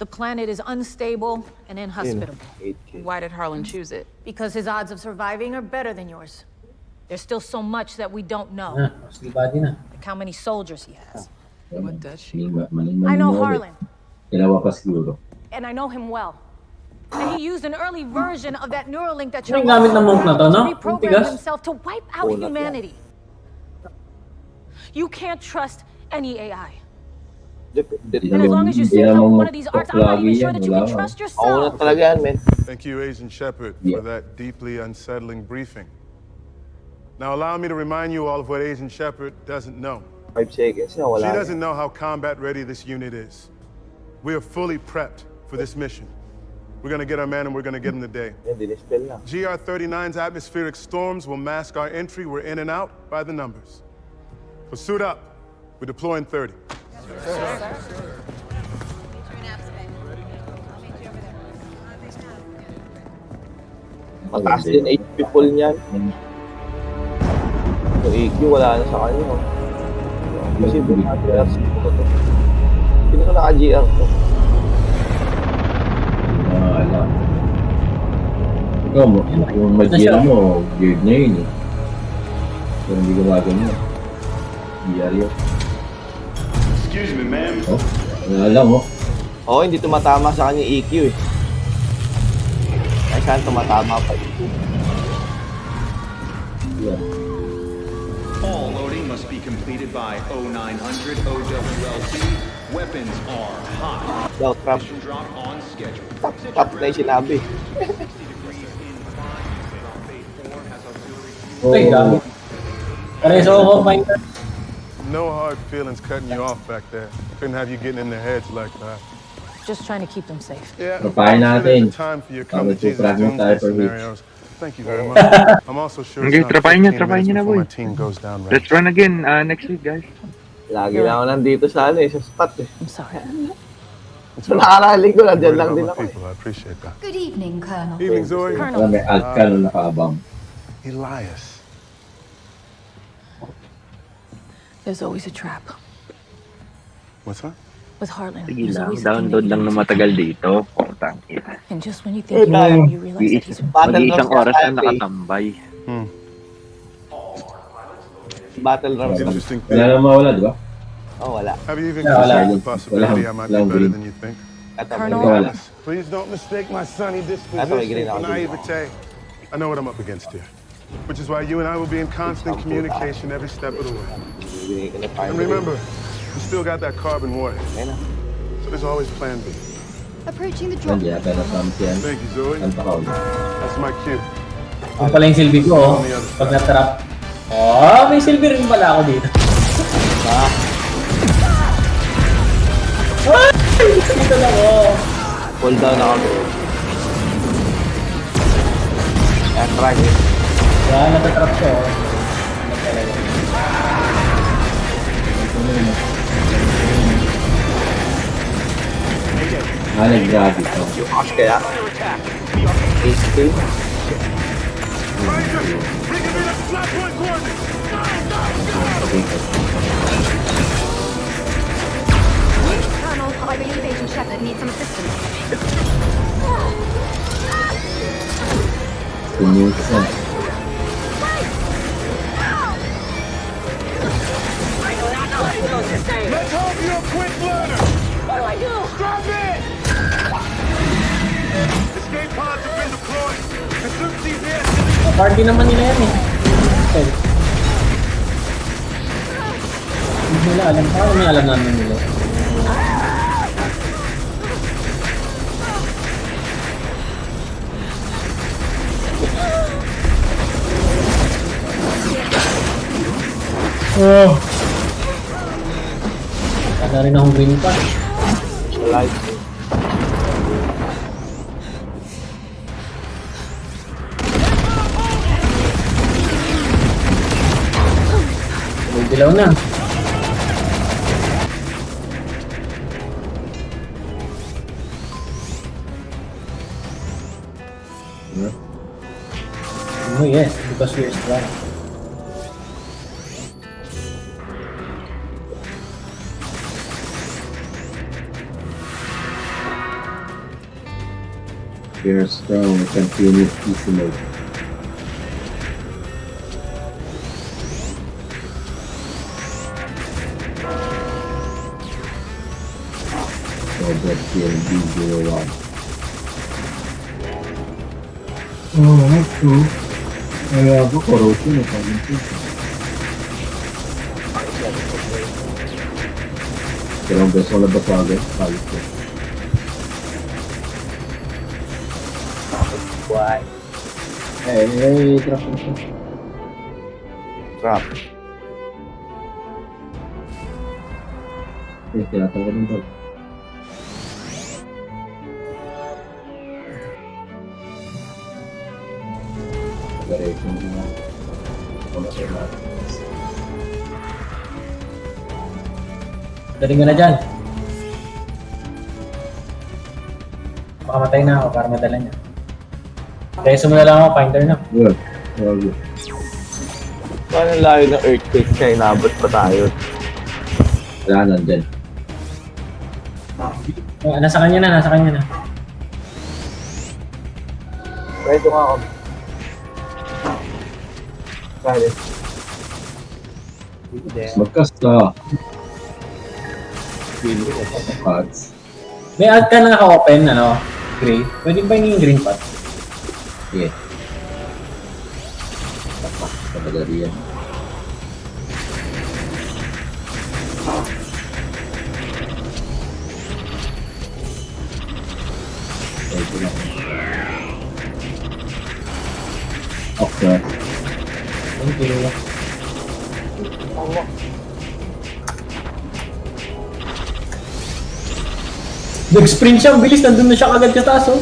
The planet is unstable and inhospitable. 8K. Why did Harlan choose it? Because his odds of surviving are better than yours. There's still so much that we don't know. Muscle body na. Like how many soldiers he has. What does she? I know Harlan, Dalawa pa siguro. and I know him well. And he used an early version of that Neuralink that Ano you're yung gamit ng monk na to, no? to Yung reprogram tigas? himself to wipe out humanity. You can't trust any AI. And as long as you sit up one of these arts, I'm not even sure that you can trust Ako na yourself. talaga yan, men. Thank you, Agent Shepard, Yeah. for that deeply unsettling briefing. Now allow me to remind you all of what Agent Shepard doesn't know. 5 seconds na, wala. She doesn't know how combat ready this unit is. We are fully prepped for this mission. We're gonna get our man and we're gonna get him today. Yan, dinispel lang. GR-39's atmospheric storms will mask our entry. We're in and out by the numbers. So suit up. We're deploying 30. Mataas din 8 people niyan. Yung EQ, wala na sa kanya. Oh. Kasi naka-GR ko to. Sino ka naka-GR to? Alam. Ikaw mo, yung mag-GR mo, weird na yun eh. Pero hindi gumagano. GR yun. Excuse me, ma'am. Oh, wala lang oh. Oo, hindi tumatama sa kanya yung EQ eh. Ay, saan tumatama pa? Yan. All loading must be completed by 0900 OWLC. Weapons are hot. Daw, trap. Mission drop on schedule. Tap na yung sinabi. Ay, gamit. Pareso ako, fighter. No hard feelings cutting you off back there. Couldn't have you getting in their heads like that. Just trying to keep them safe. Yeah, Trapahin I'm sure natin. there's a time for your come to Tapos Jesus tutrahin doomsday tayo per week. scenarios. Thank you very much. I'm also sure it's Okay, not trapahin niya 15 minutes na, before boy. my team goes down right. Let's run again next week, guys. Lagi lang ako nandito sa sa spot eh. I'm sorry. So nakaraling ko, nandyan Worried lang about din my ako eh. people. I appreciate that. Good evening, Colonel. Evening, Zoe. Wala may alt ka nung nakaabang. Elias. There's always a trap. What's that? With Harlan, Sige there's lang, always a thing download that lang he na needs to matagal do. dito. Putang ina. And just when you think you tayo. know, you realize that he's Mag-iisang Battle oras Royale na nakatambay. Battle Royale. Interesting Wala thing. na mawala, di ba? Oh, wala. Have you even Yeah, considered wala. the possibility I might be Walang better green. than you think? Ito, Colonel. Wala. Please don't mistake my sunny That's disposition what I get for out of naivete. I know what I'm up against here. Which is why you and I will be in constant communication every step of the way. Bibigay ko na fire. And remember, we still got that carbon warhead. Ayun na. So there's always plan B. Approaching the drop. Nandiyan ka na samsiyan. Thank you, Zoe. Ang takaw. That's my cue. Yung pala yung silbi ko, oh. Pag na-trap. Oh, may silbi rin pala ako dito. Ay! Dito lang, oh. Hold down ako. Airtrack eh. Yan, natatrap siya, oh. Nag-grabe to. Ash kaya. HP. Colonel, I believe Agent Shepard needs some assistance. Pumunta. Let's hope you're a quick learner. What do I do? Strap in. Escape pods have been deployed. Insert CPS. Party naman nila yan, eh. Okay. Hindi nila alam. Paano may alam namin nila? Oh! Wala rin akong green pa. Light. May dilaw na. Oh yes, because we're strong. You're strong. Continue easy mode. Robert PLB 01. Oh, that's cool. Kaya ako corrosion na sabi ko. Dalawang beses ko na basagan. Palit ko. Why? Hey, trap na siya. Trap. Tinatanggal yung bag. Direction na. Pumatay natin. Daling ka na dyan. Makamatay na ako para madala niya. Kaya sumunod lang ako, finder na. Good. Good. Paano layo ng earthquake na inabot pa tayo? Wala nandyan. Oh, nasa kanya na, nasa kanya na. Pwede nga ako. Pwede. Magkasta. Pods. May ad ka na naka-open, ano, gray. Pwede ba yung green pot? Sige. Kamadali yan. Ito lang. Okay. Thank you. Nag-sprint siya, ang bilis, nandun na siya kagad sa taas, oh.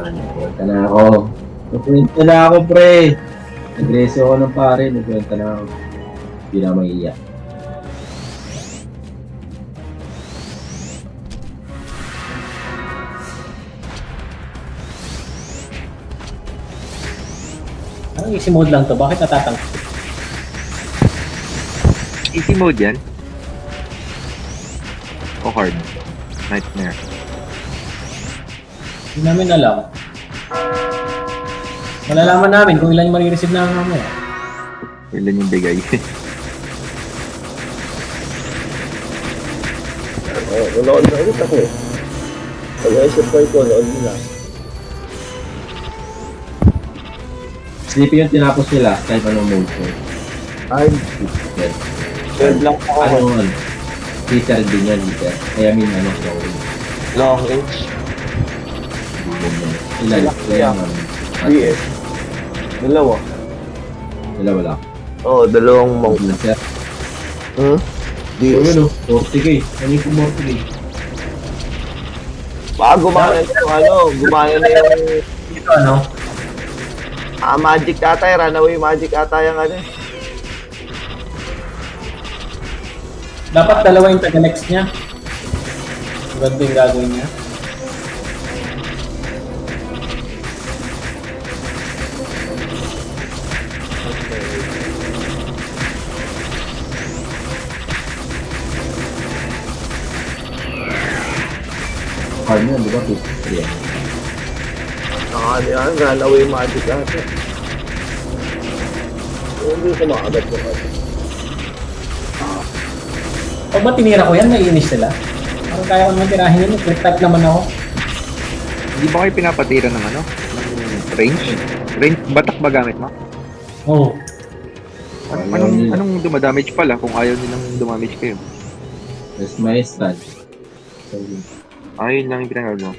Nagkwenta na ako. Nagkwenta na ako, pre. Nagreso ako ng pare. Nagkwenta na ako. Hindi na maiiyak. Ang easy mode lang to, bakit natatang? Easy mode yan. O hard. Nightmare. Hindi namin alam. Malalaman namin kung ilan yung marireceive na mamaya. Ilan yung bigay. Nanood na ulit ako eh. Pag-isip ko, noon nila. Sleepy yung tinapos nila kahit anong mode ko. Ay, Yes. third lang ako. Ano man? Peter din yan, Peter. Kaya min ano, so, Long range. ilan? Kaya man. DS. Dalawa. Sila wala. Oo, dalawang monk. Na sir. Hmm? So DS. yun o, 40k. Ano yung 40k? Baka gumana na yung ano, gumana na yung Ito ano? magic ata yung runaway magic ata yung ano eh. Dapat dalawa yung taga-next niya. Maganda yung gagawin niya. Hard na, di ba? 53 yan. Ano yan, runaway magic ata. Hindi ko makagat ko ata. Pag ba tinira ko yan, naiinis sila. Parang kaya ko naman tirahin yun. Quick type naman ako. Hindi ba kayo pinapatira ng ano? Ng range? Range, batak ba gamit mo? Oo. Anong dumadamage pala kung ayaw nilang dumamage kayo? That's my stand. So, Ayun lang yung pinagagawa.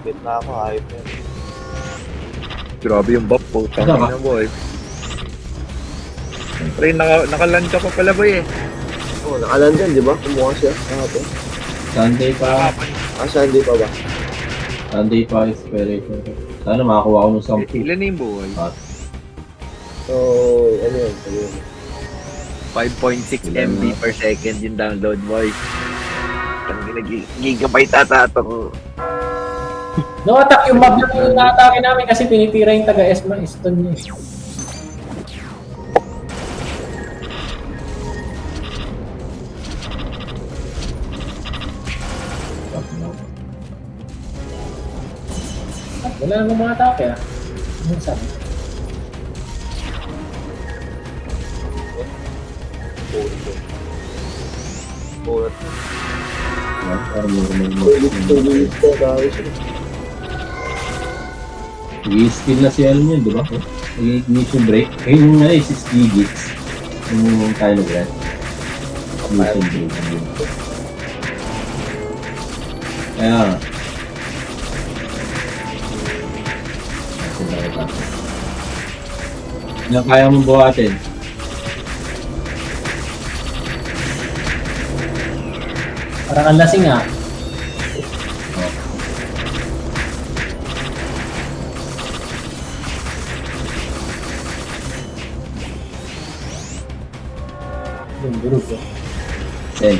Bit na ako, hype yan. Grabe yung buff po. Ano ba? Tangin na boy. Pre, nakalancha pa pala boy eh. Oo, nakalan din, di ba? Kumuha siya. Kahapon. Sunday pa. Sunday pa ba? Sunday pa expiration. Sana makakuha ko ng 10. Ilan na yung buhay? So, ano yun? Ano yun? 5.6 MB per second yung download boy. Gigabyte ata ito ko. No-attack yung mob yung na-atake namin kasi tinitira yung taga-Esma Stone niya. Wala namang mga atake ah. Ano sabi? Bulat. Yan, parang normal mo. Tuloy ko, guys. Nag-i-skill na si ano yun, di ba? Nag-ignition break. Eh, yung nga 60 gigs. Yung tayo nag-red. Ignition break. Kaya, na kaya mong buhatin. Parang ang lasing ah. Yung durog eh. Then,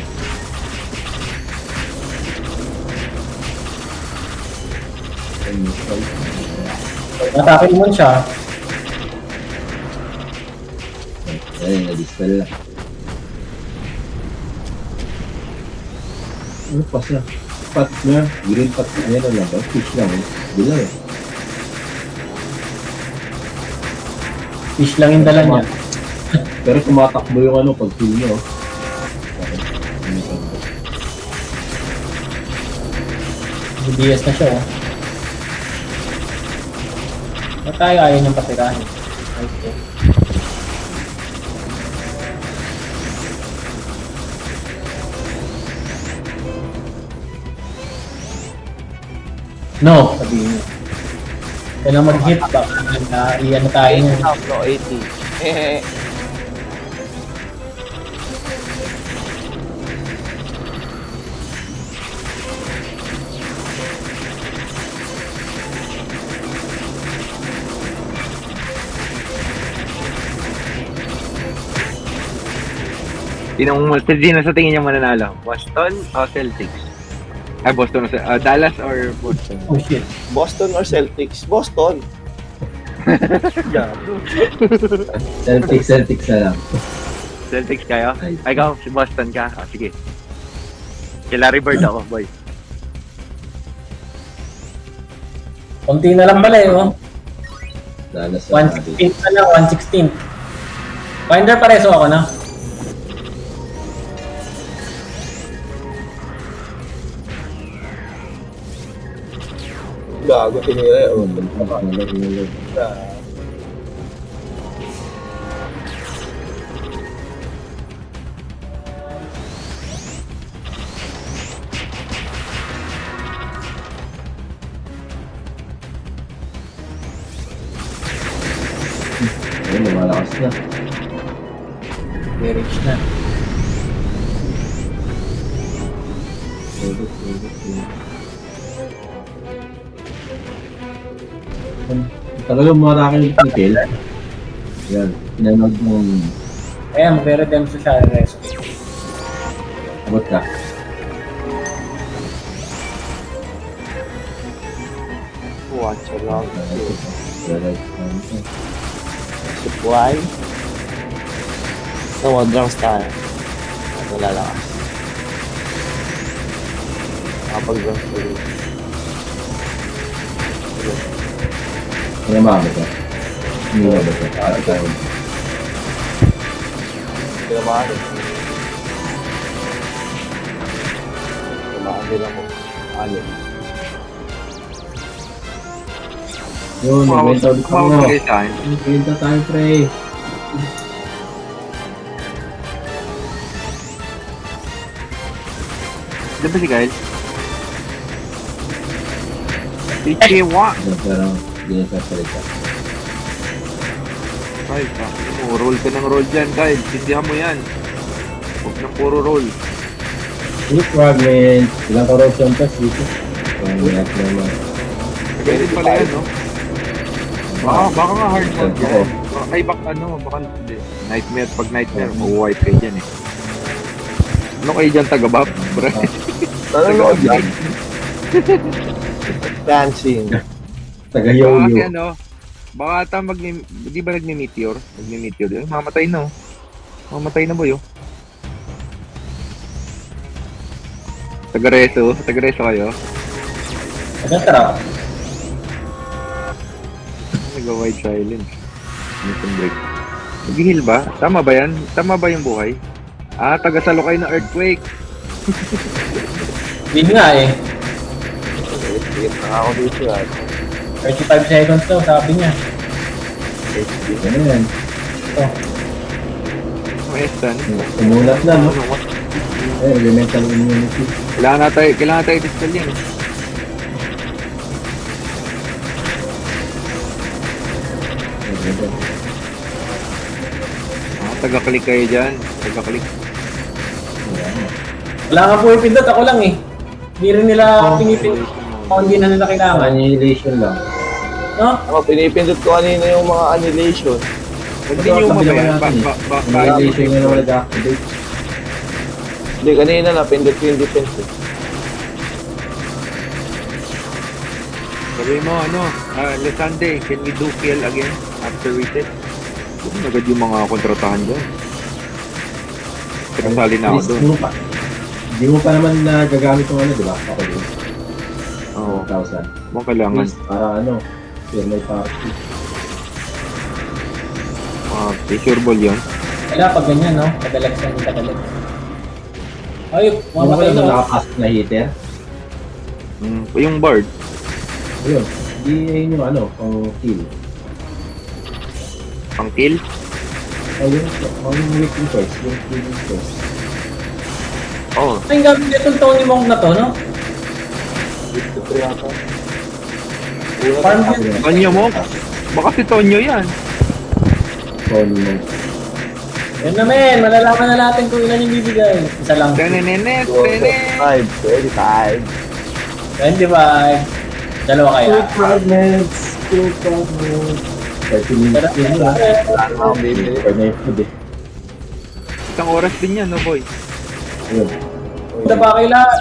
Atake naman siya. ayun, na-dispel na. Ano pa siya? Pat na, green pat na yan lang ba? Fish lang eh. Bila eh. Fish lang yung dala niya. Pero tumatakbo yung ano pag kill nyo. DBS na siya oh. Ba't tayo ayaw niyang patirahin? Okay. No, sabihin niyo. Kailangan mag-hit back. I-ano tayo niya. No, 80. Sino sa tingin niyo mananalo? Boston o Celtics? Ay, Boston o Dallas or Boston? Oh shit. Boston or Celtics? Boston. Celtics na lang. Celtics kayo? Ay, ikaw, si Boston ka? Ah, sige. Kay Larry Bird ako, boy. Konti na lang pala eh oh. Dallas na 116 na lang, 116. Finder pareso ako na. Gago, tinira yun. ayun, lumalakas na. May reach na. Tagal yung mga rakin yung kill. Yan, pinanood mong Kaya magre-redemption siya rescue. abot ka. Watch along. Alright. Supply. No, drums tayo. Ito lalakas. Kapag-drums tayo. Ano maabot ka? Hindi maabot ka. Para tayo. Pinamahan. Pinamahan din ako. Alin. Yun, nagbenta ulit ako. Kumawag sa akin. Nagbenta tayo, pre. Di ba si Kyle? Ichiwa! Pero, hindi na siya salita. Kyle, roll ka ng roll dyan, Kyle. Sindihan mo yan. Huwag ng puro roll. Look, fragment. Ilang corruption test dito. Fragment naman. Pwede pala yan, no? Baka nga hard mode yan. Ay, baka hindi. Nightmare, pag nightmare, ma-wipe kayo dyan eh. Ano kayo dyan, taga-buff? Bro? Talaga ako dyan. Dancing. Baka Taga-yo-yo. kasi baka ata di ba nagme-meteor? Nagme-meteor yun. Mamatay na oh. Mamatay na boy oh. Taga-reso kayo. Nag-trap. Nag-wide silence. Mission break. Nag-heal ba? Tama ba yan? Tama ba yung buhay? Taga-salukay ng earthquake. Hindi nga eh. Hit na ako dito ah. 35 seconds daw, sabi niya. Ano yan? Ito. May stun. Umulat na, no? Elemental immunity. Kailangan tayo dispel yan. Taga-click kayo dyan. Taga-click. Wala nga po ipindot, ako lang eh. Hindi rin nila pinipindot. Kung hindi na nila kailangan. Annihilation lang. No? Ako, pinipindot ko kanina yung mga annihilation. Hindi nyo umabayan. Annihilation nga naman nag-activate. Hindi, kanina napindot ko yung defense eh. Sabi mo, Lesande, can we do kill again after we test? Kung agad yung mga kontratahan dyan. Kasali na ako doon. Hindi mo pa naman nagagamit yung ano, di ba? Ako din. Oo. 1,000. Mukhang kailangan. Para ano, yun may party. Sure ball yun. Wala pag ganyan, no? Kadalags lang yung kadalags. Ay, Ano ba mamatay yung na. nakapasok na hitter? Yung bird. Ayun. Hindi yun yung ano, pang kill. Pang kill. Ayun, pang weakening first. Yung killing first. Oo. Ay, gamit itong Tony Monk na to, no? 53 ata. Farm Ako din. yun. Tonyo mo? Baka si Tonyo yan. Tony mo. Yan na men, malalaman na natin kung ilan yung bibigay. Isa lang. Tenenenet, 25. 25. Dalawa kaya. 5 minutes. 2 minutes. 30 minutes din yun. Wala na akong bibili. Pwede na yun eh. Isang oras din yan, no boy? Ayun. Ito ba kayo lahat?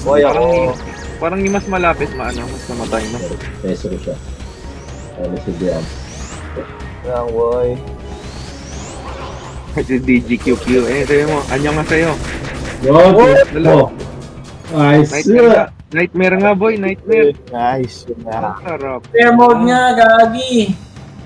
Boy, ako. Parang yung mas malapit, mas namatay na. Peso siya. Ayun si Dian. Yan, boy. Si DGQQ. Sabi mo, anyo nga sa'yo. Yo! Dalawa. Nice! Nightmare nga boy, nightmare. Nice. Yun na. Ang sarap. Fair mode nga, gagi.